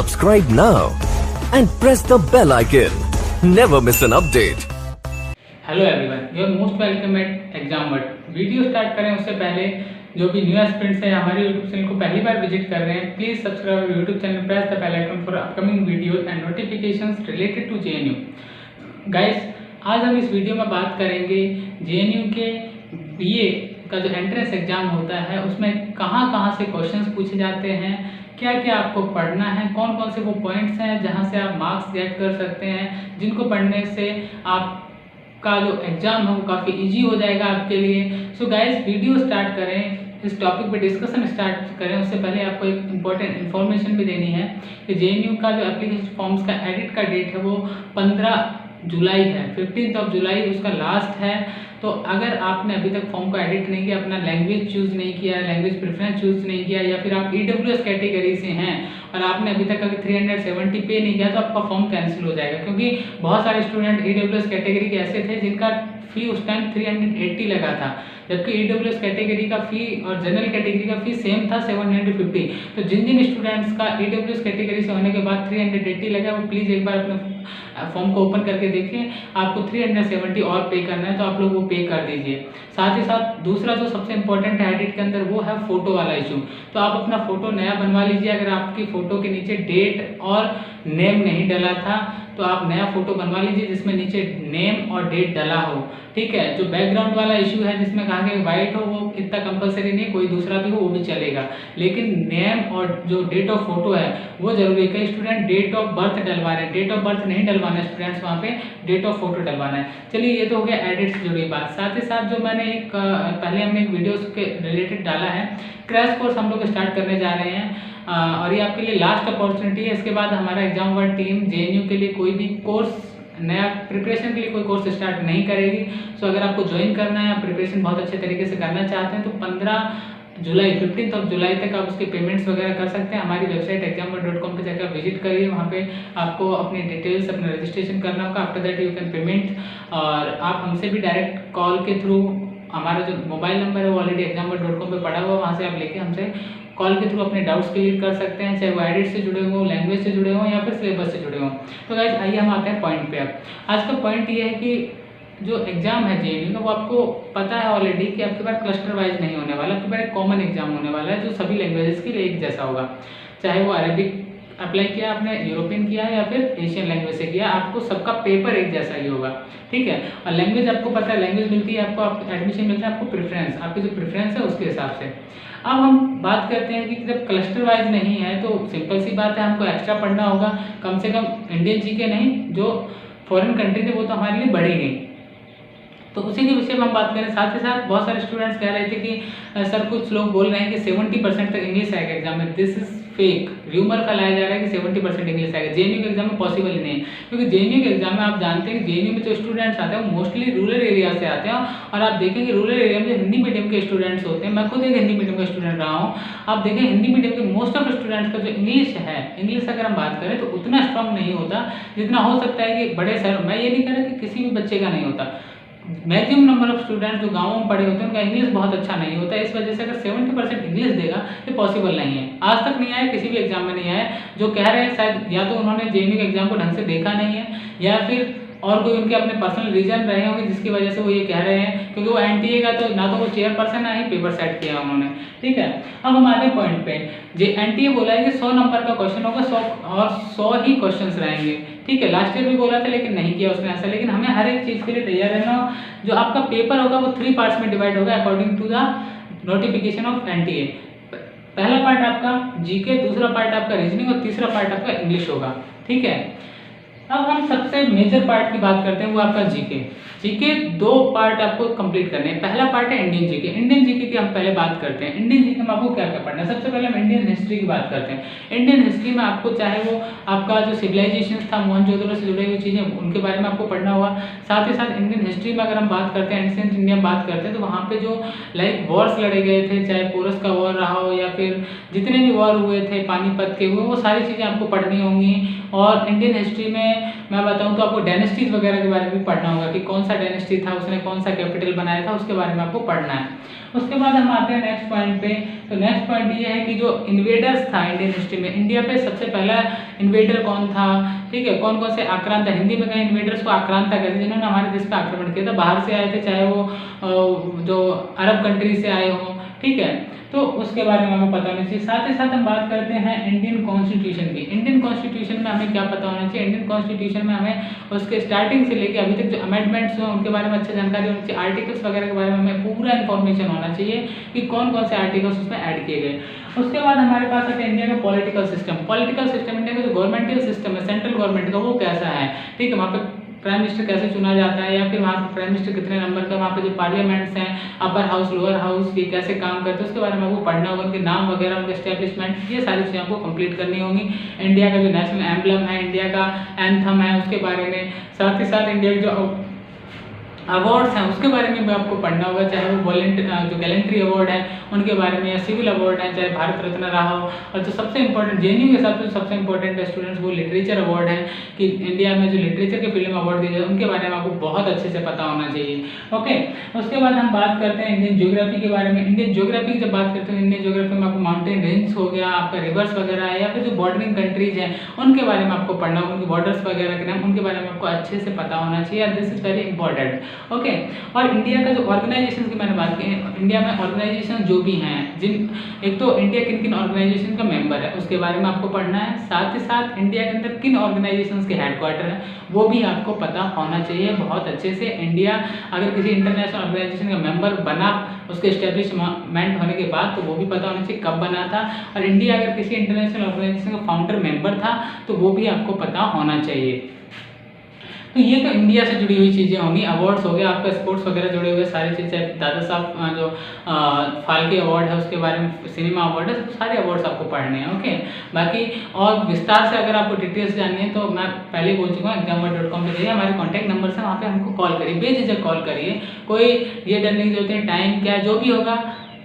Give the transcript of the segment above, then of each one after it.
Subscribe now and press the bell icon. Never miss an update. Hello everyone, you are most welcome at exam word. Video start करें उससे पहले जो भी new aspirants हैं हमारे YouTube channel को पहली बार विजिट कर रहे हैं, please subscribe our YouTube channel, press the bell icon for upcoming videos and notifications related to JNU. Guys, आज हम इस वीडियो में बात करेंगे जेएनयू के बीए का जो एंट्रेंस एग्जाम होता है उसमें कहाँ से क्वेश्चंस पूछे जाते हैं, क्या क्या आपको पढ़ना है, कौन कौन से वो पॉइंट्स हैं जहाँ से आप मार्क्स गेट कर सकते हैं, जिनको पढ़ने से आपका जो एग्ज़ाम है वो काफ़ी इजी हो जाएगा आपके लिए। सो गाइस, वीडियो स्टार्ट करें, इस टॉपिक पे डिस्कशन स्टार्ट करें उससे पहले आपको एक इम्पॉर्टेंट इन्फॉर्मेशन भी देनी है कि जेएनयू का जो एप्लीकेशन फॉर्म्स का एडिट का डेट है वो 15 जुलाई है, 15 जुलाई उसका लास्ट है। तो अगर आपने अभी तक फॉर्म को एडिट नहीं किया, अपना लैंग्वेज चूज़ नहीं किया, लैंग्वेज प्रेफरेंस चूज़ नहीं किया, या फिर आप ईडब्ल्यूएस कैटेगरी से हैं और आपने अभी तक अगर 370 पे नहीं किया तो आपका फॉर्म कैंसिल हो जाएगा, क्योंकि बहुत सारे स्टूडेंट ईडब्ल्यूएस कैटेगरी के ऐसे थे जिनका फी उस टाइम 380 लगा था, जबकि ईडब्ल्यूएस कैटेगरी का फी और जनरल कैटेगरी का फी सेम था 750। तो जिन स्टूडेंट्स का ईडब्ल्यूएस कैटेगरी से होने के बाद 380 लगा वो प्लीज़ एक बार अपने फॉर्म को ओपन करके देखें, आपको 370 और पे करना है तो आप लोग वो पे कर दीजिए। साथ ही साथ दूसरा जो सबसे इम्पोर्टेंट है एडिट के अंदर वो है फ़ोटो वाला इशू। तो आप अपना फ़ोटो नया बनवा लीजिए। अगर आपकी फ़ोटो के नीचे डेट और नेम नहीं डला था तो आप नया फ़ोटो बनवा लीजिए जिसमें नीचे नेम और डेट डला हो, ठीक है। जो बैकग्राउंड वाला इशू है जिसमें कहा कि वाइट हो वो इतना कंपलसरी नहीं, कोई दूसरा भी हो वो भी चलेगा, लेकिन नेम और जो डेट ऑफ फोटो है वो जरूरी है। कई स्टूडेंट डेट ऑफ बर्थ डलवा रहे हैं, डेट ऑफ बर्थ नहीं डलवाना है स्टूडेंट्स, वहाँ पे डेट ऑफ फोटो डलवाना है। चलिए, ये तो हो गया एडिट से जुड़ी बात। साथ ही साथ जो मैंने पहले हमने एक वीडियो के रिलेटेड डाला है, क्रैश कोर्स हम लोग स्टार्ट करने जा रहे हैं और ये आपके लिए लास्ट अपॉर्चुनिटी है। इसके बाद हमारा एग्जाम वर्ड टीम जेएनयू के लिए कोई भी कोर्स नया प्रिपरेशन के लिए कोई कोर्स स्टार्ट नहीं करेगी। सो अगर आपको ज्वाइन करना है, आप प्रिपरेशन बहुत अच्छे तरीके से करना चाहते हैं तो 15 जुलाई तक आप उसके पेमेंट्स वगैरह कर सकते हैं। हमारी वेबसाइट examword.com पे जाकर विजिट करिए, वहाँ पे आपको अपनी डिटेल्स, अपना रजिस्ट्रेशन करना होगा। After that you can payment, और आप हमसे भी डायरेक्ट कॉल के थ्रू, हमारा जो मोबाइल नंबर है वो ऑलरेडी examword.com पे पड़ा हुआ, वहाँ से आप लेके हमसे कॉल के थ्रू अपने डाउट्स क्लियर कर सकते हैं, चाहे वो एडिट से जुड़े हों, लैंग्वेज से जुड़े हों या फिर सिलेबस से जुड़े हों। तो गाइस, आइए हम आते हैं पॉइंट पे। अब आज का पॉइंट ये है कि जो एग्जाम है जेएनयू का वो आपको पता है ऑलरेडी कि आपके पास क्लस्टर वाइज नहीं होने वाला, आपके पास एक कॉमन एग्जाम होने वाला है जो सभी लैंग्वेजेस के लिए एक जैसा होगा। चाहे वो अरेबिक अप्लाई किया आपने, यूरोपियन किया है या फिर एशियन लैंग्वेज से किया, आपको सबका पेपर एक जैसा ही होगा, ठीक है। और लैंग्वेज आपको पता है, लैंग्वेज मिलती है आपको, एडमिशन मिलता है आपको प्रेफरेंस, आपकी जो प्रेफरेंस है उसके हिसाब से। अब हम बात करते हैं कि जब क्लस्टर वाइज नहीं है तो सिंपल सी बात है, हमको एक्स्ट्रा पढ़ना होगा, कम से कम इंडियन जीके नहीं, जो फॉरेन कंट्री थे वो तो हमारे लिए बढ़ी गई। तो उसी के विषय में हम बात करें। साथ ही साथ बहुत सारे स्टूडेंट्स कह रहे थे कि सर कुछ लोग बोल रहे हैं कि 70% तक इंग्लिश आएगा एग्जाम में। दिस इज फेक, र्यूमर फैलाया जा रहा है कि 70% इंग्लिश आएगा। जेएनयू के एग्जाम में पॉसिबल ही नहीं है, क्योंकि जेएनयू के एग्जाम में आप जानते हैं कि जेएनयू में जो स्टूडेंट्स आते हैं वो मोस्टली रूरल एरिया से आते हैं, और आप देखेंगे रूरल एरिया में जो हिंदी मीडियम के स्टूडेंट्स होते हैं, मैं खुद एक हिंदी मीडियम का स्टूडेंट रहा हूँ, आप देखें हिंदी मीडियम के मोस्ट ऑफ स्टूडेंट्स का जो इंग्लिश है, इंग्लिश अगर हम बात करें तो उतना स्ट्रांग नहीं होता जितना हो सकता है कि बड़े शहर। मैं ये नहीं कह रहा कि किसी भी बच्चे का नहीं होता, मैक्सिमम नंबर ऑफ स्टूडेंट्स जो गाँवों में पढ़े होते हैं उनका इंग्लिश बहुत अच्छा नहीं होता है। इस वजह से अगर 70% इंग्लिश देगा ये पॉसिबल नहीं है, आज तक नहीं आया, किसी भी एग्जाम में नहीं आया। जो कह रहे हैं शायद या तो उन्होंने जेएनयू के एग्जाम को ढंग से देखा नहीं है, या फिर और कोई उनके अपने पर्सनल रीजन रहे होंगे जिसकी वजह से वो ये कह रहे हैं, क्योंकि वो एनटीए का तो ना तो वो चेयरपर्सन है ही पेपर सेट किया उन्होंने, ठीक है। अब हम आते हैं पॉइंट पे। जो एनटीए बोला है कि 100 नंबर का क्वेश्चन होगा, 100 ही क्वेश्चंस रहेंगे, ठीक है। लास्ट ईयर भी बोला था लेकिन नहीं किया उसने ऐसा। लेकिन हमें हर एक चीज़ के लिए तैयार रहना। जो आपका पेपर होगा वो 3 पार्ट्स में डिवाइड होगा according to the notification of NTA. पहला पार्ट आपका जीके, दूसरा पार्ट आपका रीजनिंग और तीसरा पार्ट आपका इंग्लिश होगा, ठीक है। अब हम सबसे मेजर पार्ट की बात करते हैं, वो आपका जीके। जीके 2 पार्ट आपको कंप्लीट करने हैं। पहला पार्ट है इंडियन जीके। इंडियन जीके की हम पहले बात करते हैं। इंडियन जीके में आपको क्या क्या पढ़ना है। सबसे पहले हम इंडियन हिस्ट्री की बात करते हैं। इंडियन हिस्ट्री में आपको चाहे वो आपका जो सिविलाइजेशन था, मोहनजोदड़ो से जुड़ी हुई चीज़ें, उनके बारे में आपको पढ़ना होगा। साथ ही साथ इंडियन हिस्ट्री में अगर हम बात करते हैं, एंशिएंट इंडिया में बात करते हैं, तो वहाँ पे जो लाइक वॉर्स लड़े गए थे, चाहे पोरस का वॉर रहा हो या फिर जितने भी वॉर हुए थे पानीपत के हुए, वो सारी चीज़ें आपको पढ़नी होंगी। और इंडियन हिस्ट्री में मैं बताऊं तो आपको डायनेस्टीज वगैरह के बारे में भी पढ़ना होगा कि कौन सा डायनेस्टी था, उसने कौन सा कैपिटल बनाया था, उसके बारे में आपको पढ़ना है। उसके बाद हम आते हैं नेक्स्ट पॉइंट पे। तो नेक्स्ट पॉइंट ये है कि जो इन्वेडर्स था इंडियन हिस्ट्री में, इंडिया पे सबसे पहला इन्वेडर कौन था, ठीक है, कौन कौन से आक्रांता, हिंदी में कहीं इन्वेडर्स को आक्रांता कहते हैं, जिन्होंने हमारे देश पे आक्रमण किया था, बाहर से आए थे, चाहे वो जो अरब कंट्री से आए हों, ठीक है, तो उसके बारे में हमें पता होना चाहिए। साथ ही साथ हम बात करते हैं इंडियन कॉन्स्टिट्यूशन की। इंडियन कॉन्स्टिट्यूशन में हमें क्या पता होना चाहिए, इंडियन कॉन्स्टिट्यूशन में हमें उसके स्टार्टिंग से लेके अभी तक जो अमेंडमेंट्स हैं उनके बारे में अच्छी जानकारी होनी चाहिए, आर्टिकल्स वगैरह के बारे में हमें पूरा इन्फॉर्मेशन होना चाहिए कि कौन कौन से आर्टिकल्स उसमें ऐड किए गए। उसके बाद हमारे पास आता है इंडिया का political system. Political system, India का जो गवर्नमेंटल सिस्टम है सेंट्रल गवर्नमेंट का, वो कैसा है, ठीक है, वहाँ पे प्राइम मिनिस्टर कैसे चुना जाता है, या फिर वहाँ पे प्राइम मिनिस्टर कितने नंबर का, वहाँ पे जो पार्लियामेंट्स हैं, अपर हाउस लोअर हाउस, ये कैसे काम करते हैं, उसके बारे में आपको पढ़ना होगा, उनके नाम वगैरह, उनके एस्टेब्लिशमेंट, ये सारी चीज़ें आपको कंप्लीट करनी होंगी। इंडिया का जो नेशनल एम्बलम है, इंडिया का एंथम है, उसके बारे में, साथ ही साथ इंडिया के जो अवार्ड्स हैं उसके बारे में भी आपको पढ़ना होगा, चाहे वो जो गैलेंट्री अवार्ड है उनके बारे में, या सिविल अवार्ड है, चाहे भारत रत्न रहा हो, और जो सबसे इंपॉर्टेंट जेएनयू के हिसाब से सबसे इंपॉर्टेंट है स्टूडेंट्स वो लिटरेचर अवार्ड है, कि इंडिया में जो लिटरेचर के फील्ड में अवार्ड दिए जाए उनके बारे में आपको बहुत अच्छे से पता होना चाहिए। ओके, उसके बाद हम बात करते हैं इंडियन ज्योग्राफी के बारे में। इंडियन ज्योग्राफी की जब बात करते हैं, इंडियन ज्योग्राफी में आपको माउंटेन रेंज हो गया, आपका रिवर्स वगैरह है, या फिर जो बॉर्डरिंग कंट्रीज हैं उनके बारे में आपको पढ़ना होगा, उनके बॉर्डर्स वगैरह के नाम, उनके बारे में आपको अच्छे से पता होना चाहिए, this is very important. Okay, और इंडिया का जो ऑर्गेनाइजेशन की मैंने बात की, इंडिया में ऑर्गेनाइजेशन जो भी हैं, एक तो इंडिया किन किन ऑर्गेनाइजेशन का मेंबर है उसके बारे में आपको पढ़ना है, साथ ही साथ इंडिया के अंदर किन ऑर्गेनाइजेशंस के हेडक्वार्टर हैं वो भी आपको पता होना चाहिए बहुत अच्छे से। इंडिया अगर किसी इंटरनेशनल ऑर्गेनाइजेशन का मेंबर बना उसके एस्टेब्लिशमेंट होने के बाद तो वो भी पता होना चाहिए कब बना था, और इंडिया अगर किसी इंटरनेशनल ऑर्गेनाइजेशन का फाउंडर मेंबर था तो वो भी आपको पता होना चाहिए। तो ये तो इंडिया से जुड़ी हुई चीज़ें होंगी। अवार्ड्स हो गया, आपका स्पोर्ट्स वगैरह जुड़े हुए सारी चीज़ें, दादा साहब जो फाल्के अवार्ड है उसके बारे में, सिनेमा अवार्ड है, सारे अवार्ड्स आपको पढ़ने हैं। ओके, बाकी और विस्तार से अगर आपको डिटेल्स जाननी है तो मैं पहले ही बोल चुका हूँ, examword.com पे जाइए, हमारे कॉन्टैक्ट नंबर से वहाँ पे हमको कॉल करिए, बेझिझक कॉल करिए, कोई ये डरने की जरूरत है, टाइम क्या जो भी होगा,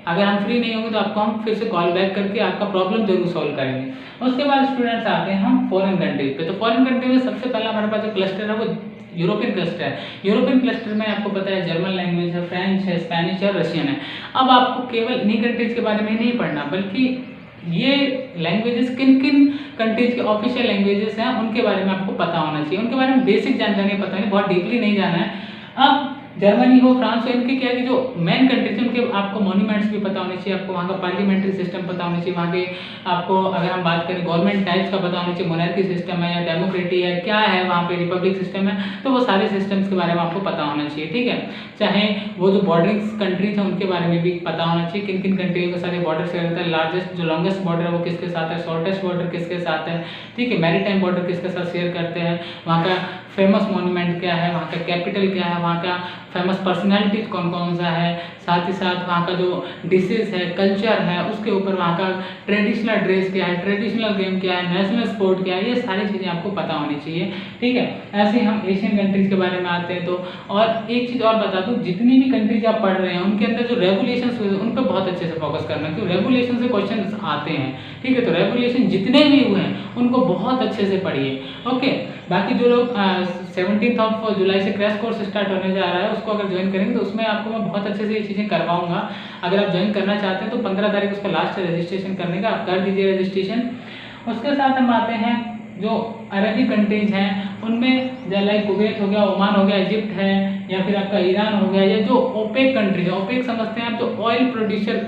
अगर हम फ्री नहीं होंगे तो आपको हम फिर से कॉल बैक करके आपका प्रॉब्लम जरूर सॉल्व करेंगे। उसके बाद स्टूडेंट्स आते हैं हम फॉरेन कंट्रीज पे। तो फॉरेन कंट्री में सबसे पहला हमारे पास जो क्लस्टर है वो यूरोपियन क्लस्टर है। यूरोपियन क्लस्टर में आपको पता है जर्मन लैंग्वेज है, फ्रेंच है, स्पेनिश है, रशियन है। अब आपको केवल इन्हीं कंट्रीज के बारे में नहीं पढ़ना, बल्कि ये लैंग्वेजेस किन किन कंट्रीज के ऑफिशियल लैंग्वेजेस हैं उनके बारे में आपको पता होना चाहिए, उनके बारे में बेसिक जानकारी पता नहीं, बहुत डीपली नहीं जाना है। अब जर्मनी हो, फ्रांस हो, इनके क्या है कि जो मेन कंट्रीज हैं उनके आपको मॉन्यूमेंट्स भी पता होने चाहिए, आपको वहाँ का पार्लियामेंट्री सिस्टम पता होना चाहिए, वहाँ के आपको अगर हम बात करें गवर्नमेंट टाइप्स का पता होना चाहिए, मोनार्की सिस्टम है या डेमोक्रेटी है, क्या है वहाँ पे, रिपब्लिक सिस्टम है, तो वो सारे सिस्टम्स के बारे में आपको पता होना चाहिए। ठीक है, चाहे वो जो बॉर्डरिंग कंट्रीज हैं उनके बारे में भी पता होना चाहिए, किन किन कंट्रियों के साथ बॉर्डर शेयर करता है, लार्जेस्ट जो लॉन्गेस्ट बॉर्डर है वो किसके साथ है, शॉर्टेस्ट बॉर्डर किसके साथ है, ठीक है, मैरीटाइम बॉर्डर किसके साथ शेयर करते हैं, वहाँ का फेमस मॉन्यूमेंट क्या है, वहाँ का कैपिटल क्या है, वहाँ का फेमस पर्सनैलिटीज कौन कौन सा है, साथ ही साथ वहाँ का जो डिशेज है, कल्चर है, उसके ऊपर वहाँ का ट्रेडिशनल ड्रेस क्या है, ट्रेडिशनल गेम क्या है, नेशनल स्पोर्ट क्या है, ये सारी चीज़ें आपको पता होनी चाहिए। ठीक है, ऐसे हम एशियन कंट्रीज के बारे में आते हैं। तो और एक चीज़ और बता दूँ, जितनी भी कंट्रीज आप पढ़ रहे हैं उनके अंदर जो रेगुलेशंस हुए उन पर बहुत अच्छे से फोकस करना, क्योंकि रेगुलेशन से क्वेश्चन आते हैं। ठीक है, तो रेगुलेशन जितने भी हुए हैं उनको बहुत अच्छे से पढ़िए। ओके, बाकी जो लोग 17 जुलाई से क्रैश कोर्स स्टार्ट होने जा रहा है उसको अगर ज्वाइन करेंगे तो उसमें आपको मैं बहुत अच्छे से ये चीज़ें करवाऊंगा। अगर आप ज्वाइन करना चाहते हैं तो 15 तारीख उसका लास्ट रजिस्ट्रेशन करने का, आप कर दीजिए रजिस्ट्रेशन। उसके साथ हम आते हैं जो अरबी कंट्रीज हैं उनमें, लाइक कुवैत हो गया, ओमान हो गया, इजिप्ट है, या फिर आपका ईरान हो गया, या जो ओपेक कंट्रीज है, ओपेक समझते हैं आप, जो ऑयल प्रोड्यूसर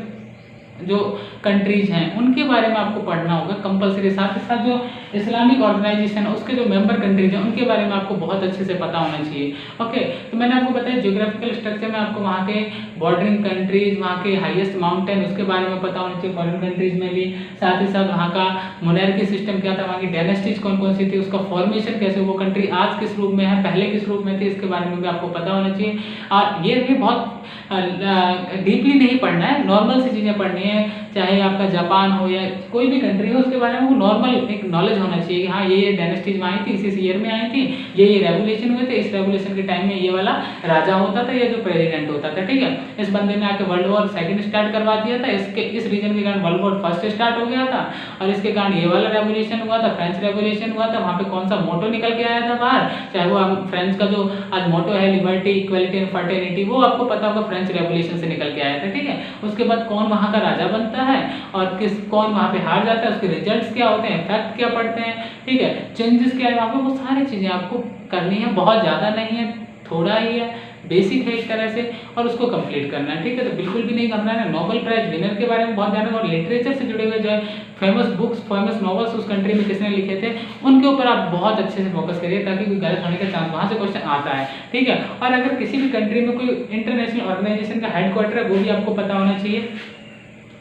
जो कंट्रीज हैं उनके बारे में आपको पढ़ना होगा कंपलसरी। साथ ही साथ जो इस्लामिक ऑर्गेनाइजेशन है उसके जो मेंबर कंट्रीज हैं उनके बारे में आपको बहुत अच्छे से पता होना चाहिए। ओके, तो मैंने आपको बताया जियोग्राफिकल स्ट्रक्चर में आपको वहाँ के बॉर्डरिंग कंट्रीज, वहाँ के हाईएस्ट माउंटेन, उसके बारे में पता होना चाहिए फॉरेन कंट्रीज में भी। साथ ही साथ वहाँ का मोनार्की सिस्टम क्या था, वहाँ की डायनेस्टीज कौन कौन सी थी, उसका फॉर्मेशन कैसे, वो कंट्री आज किस रूप में है, पहले किस रूप में थी, इसके बारे में भी आपको पता होना चाहिए। और ये भी बहुत डीपली नहीं पढ़ना है, नॉर्मल सी चीज़ें पढ़नी है, चाहे आपका जापान हो या कोई भी कंट्री हो उसके बारे में वो नॉर्मल एक नॉलेज होना चाहिए कि हाँ ये डायनेस्टीज वहाँ आई थी, इस ईयर में आई थी, ये रेवोल्यूशन हुए थे, इस रेवोल्यूशन के टाइम में ये वाला राजा होता था, ये जो प्रेसिडेंट होता था, ठीक है। इस बंदे ने आके वर्ल्ड वॉर सेकंड स्टार्ट करवा दिया था, इस रीजन के कारण वर्ल्ड वॉर फर्स्ट स्टार्ट हो गया था, और इसके कारण ये वाला रेवोल्यूशन हुआ था, फ्रेंच रेवोल्यूशन हुआ था। वहाँ पे कौन सा मोटो निकल के आया था बाहर, चाहे वो फ्रेंच का जो आज मोटो है लिबर्टी, इक्वलिटी एंड फ्रेटर्निटी, वो आपको पता होगा फ्रेंच रेवोल्यूशन से निकल के आया था, ठीक है। उसके बाद कौन वहाँ का राजा बनता है और कौन वहाँ पे हार जाता है, उसके रिजल्ट्स क्या होते हैं, इफेक्ट क्या पड़ते हैं, ठीक है, चेंजेस क्या है वहाँ पे, वो सारी चीज़ें आपको करनी है। बहुत ज़्यादा नहीं है, थोड़ा ही है, बेसिक है एक तरह से, और उसको कंप्लीट करना है, ठीक है। तो बिल्कुल भी नहीं घबराना है। नोबेल प्राइज विनर के बारे में बहुत जानना है, और लिटरेचर से जुड़े हुए जो है फेमस बुक्स, फेमस नॉवेल्स उस कंट्री में किसने लिखे थे, उनके ऊपर आप बहुत अच्छे से फोकस करिए, ताकि कोई गलत होने का चांस, वहाँ से क्वेश्चन आता है, ठीक है। और अगर किसी भी कंट्री में कोई इंटरनेशनल ऑर्गेनाइजेशन का हेडक्वार्टर है, वो भी आपको पता होना चाहिए।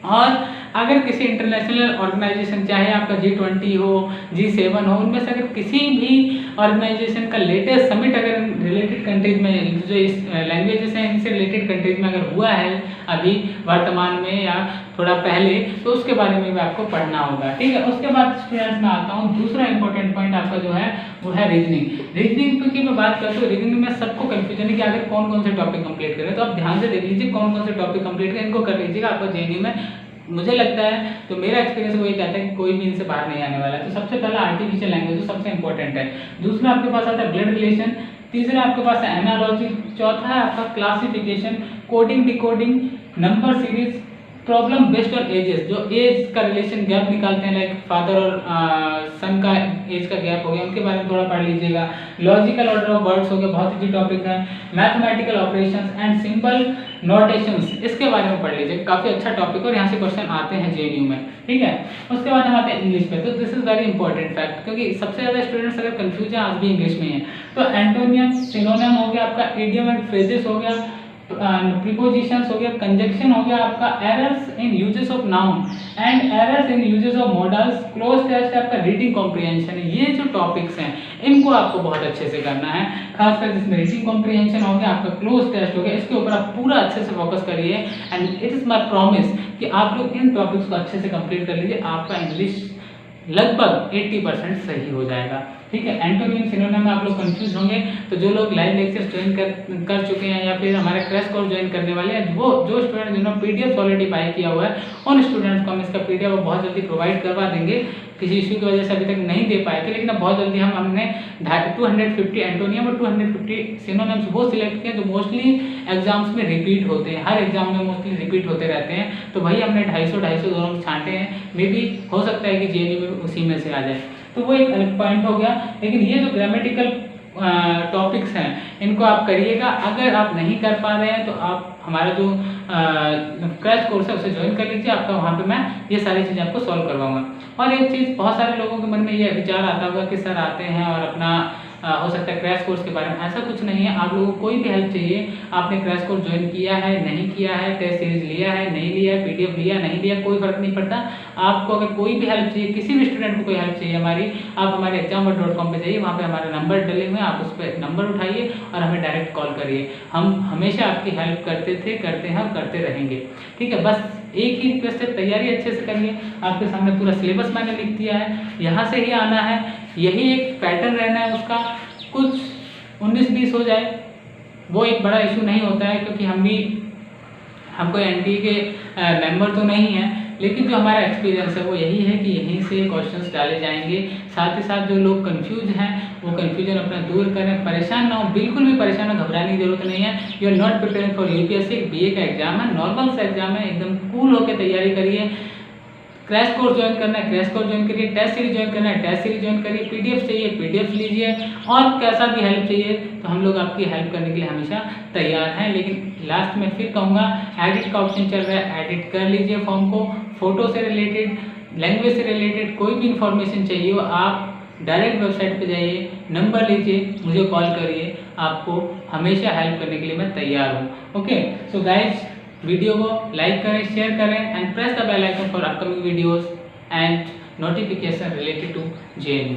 और अगर किसी इंटरनेशनल ऑर्गेनाइजेशन, चाहे आपका G20 हो, G7 हो, उनमें से अगर किसी भी ऑर्गेनाइजेशन का लेटेस्ट समिट अगर रिलेटेड कंट्रीज में, जो इस लैंग्वेजेस हैं इनसे रिलेटेड कंट्रीज में अगर हुआ है अभी वर्तमान में या थोड़ा पहले, तो उसके बारे में भी आपको पढ़ना होगा, ठीक है। उसके बाद स्टूडेंट्स में आता हूँ, दूसरा इंपॉर्टेंट पॉइंट आपका जो है वो है रीजनिंग। रीजनिंग की मैं बात करता हूँ, रीजनिंग में सबको कंफ्यूजन है कि आगे कौन कौन से टॉपिक कंप्लीट करें, तो आप ध्यान से देख लीजिए कौन कौन से टॉपिक कंप्लीट करें, इनको कर लीजिएगा। आपको JNU में मुझे लगता है, तो मेरा एक्सपीरियंस वही कहता है कि कोई भी इनसे बाहर नहीं आने वाला है। तो सबसे पहला आर्टिफिशियल लैंग्वेज सबसे इंपॉर्टेंट है, दूसरा आपके पास आता है ब्लड रिलेशन, तीसरा आपके पास है एनालॉजी, चौथा है आपका classification, coding, decoding, number series, problem based on edges, जो एज का रिलेशन गैप निकालते हैं, लाइक फादर और सन का एज का गैप हो गया, उनके बारे में थोड़ा पढ़ लीजिएगा। लॉजिकल ऑर्डर ऑफ वर्ड्स हो गया, बहुत ही टॉपिक है। Mathematical operations and simple notations, इसके बारे में पढ़ लीजिए, काफी अच्छा टॉपिक और यहाँ से क्वेश्चन आते हैं JNU में, ठीक है। उसके बाद हम आते हैं इंग्लिश पे, तो this is very important fact, क्योंकि सबसे ज्यादा स्टूडेंट्स अगर कंफ्यूज है आज भी इंग्लिश में है। तो एंटोनियम, सिनोनिम हो गया आपका, इडियम एंड फ्रेजेस हो गया, प्रीपोजिशंस हो गया, कंजक्शन हो गया आपका, errors in usages of noun and errors in usages of modals, close test आपका रीडिंग कॉम्प्रिहेंशन। ये जो टॉपिक्स हैं इनको आपको बहुत अच्छे से करना है, खासकर जिसमें रीडिंग कॉम्प्रिहेंशन हो गया, आपका क्लोज टेस्ट हो गया, इसके ऊपर आप पूरा अच्छे से फोकस करिए। And it is my promise कि आप लोग इन टॉपिक्स को अच्छे से कंप्लीट कर लीजिए, आपका इंग्लिश लगभग 80% सही हो जाएगा, ठीक है। एंटोनिम, सिनोनिम में आप लोग कंफ्यूज होंगे, तो जो लोग लाइव लेक्चर्स ज्वाइन कर चुके हैं या फिर हमारे क्रैश कोर्स ज्वाइन करने वाले हैं, वो जो स्टूडेंट जिन्होंने PDF ऑलरेडी बाय किया हुआ है, उन स्टूडेंट्स को हम इसका PDF बहुत जल्दी प्रोवाइड करवा देंगे। किसी इशू की वजह से अभी तक नहीं दे पाए थे, लेकिन अब बहुत जल्दी हमने 250 एंटोनियम और 250 सिनोनिम्स वो सिलेक्ट किए जो मोस्टली एग्जाम्स में रिपीट होते हैं, हर एग्जाम में मोस्टली रिपीट होते रहते हैं, तो वही हमने 250 दोनों छांटे हैं। मे बी हो सकता है कि JNU में उसी में से आ जाए, तो वो एक अलग पॉइंट हो गया। लेकिन ये जो ग्रामेटिकल टॉपिक्स हैं इनको आप करिएगा। अगर आप नहीं कर पा रहे हैं तो आप हमारा जो क्रैश कोर्स है उसे ज्वाइन कर लीजिए, आपका वहाँ पे मैं ये सारी चीज़ें आपको सॉल्व करवाऊंगा। और एक चीज़, बहुत सारे लोगों के मन में ये विचार आता होगा कि सर आते हैं और अपना हो सकता है क्रैश कोर्स के बारे में, ऐसा कुछ नहीं है। आप लोगों को कोई भी हेल्प चाहिए, आपने क्रैश कोर्स ज्वाइन किया है नहीं किया है, टेस्ट सीरीज लिया है नहीं लिया है, PDF लिया नहीं लिया, कोई फर्क नहीं पड़ता। आपको अगर कोई भी हेल्प चाहिए, किसी भी स्टूडेंट को कोई हेल्प चाहिए हमारी, आप हमारे examword.com पे जाइए, वहाँ पे हमारे नंबर डले हुए हैं, आप उस पर नंबर उठाइए और हमें डायरेक्ट कॉल करिए। हम हमेशा आपकी हेल्प करते थे, करते हैं और करते रहेंगे, ठीक है। बस एक ही रिक्वेस्ट है, तैयारी अच्छे से करिए। आपके सामने पूरा सिलेबस मैंने लिख दिया है, यहाँ से ही आना है, यही एक पैटर्न रहना है उसका। कुछ 19-20 हो जाए वो एक बड़ा इशू नहीं होता है, क्योंकि हम कोई NTA के मेंबर तो नहीं हैं, लेकिन जो हमारा एक्सपीरियंस है वो यही है कि यहीं से क्वेश्चंस डाले जाएंगे। साथ ही साथ जो लोग कंफ्यूज हैं वो कंफ्यूजन अपना दूर करें, परेशान ना हो, बिल्कुल भी परेशान हो, घबराने की जरूरत नहीं है। You are not preparing for UPSC, BA का एग्जाम है, नॉर्मल सा एग्जाम है, एकदम कूल होकर तैयारी करिए। क्रैश कोर्स ज्वाइन करना है क्रैश कोर्स ज्वाइन करिए, टेस्ट सीरीज ज्वाइन करना है टेस्ट सीरीज ज्वाइन करिए, PDF चाहिए PDF लीजिए, और कैसा भी हेल्प चाहिए तो हम लोग आपकी हेल्प करने के लिए हमेशा तैयार हैं। लेकिन लास्ट में फिर कहूँगा, एडिट का ऑप्शन चल रहा है, एडिट कर लीजिए फॉर्म को। फोटो से रिलेटेड, लैंग्वेज से रिलेटेड कोई भी इंफॉर्मेशन चाहिए हो, आप डायरेक्ट वेबसाइट पे जाइए, नंबर लीजिए, मुझे कॉल करिए, आपको हमेशा हेल्प करने के लिए मैं तैयार हूँ। ओके, सो गाइज, वीडियो को लाइक करें, शेयर करें and press the bell icon for upcoming videos and notification related to JNU।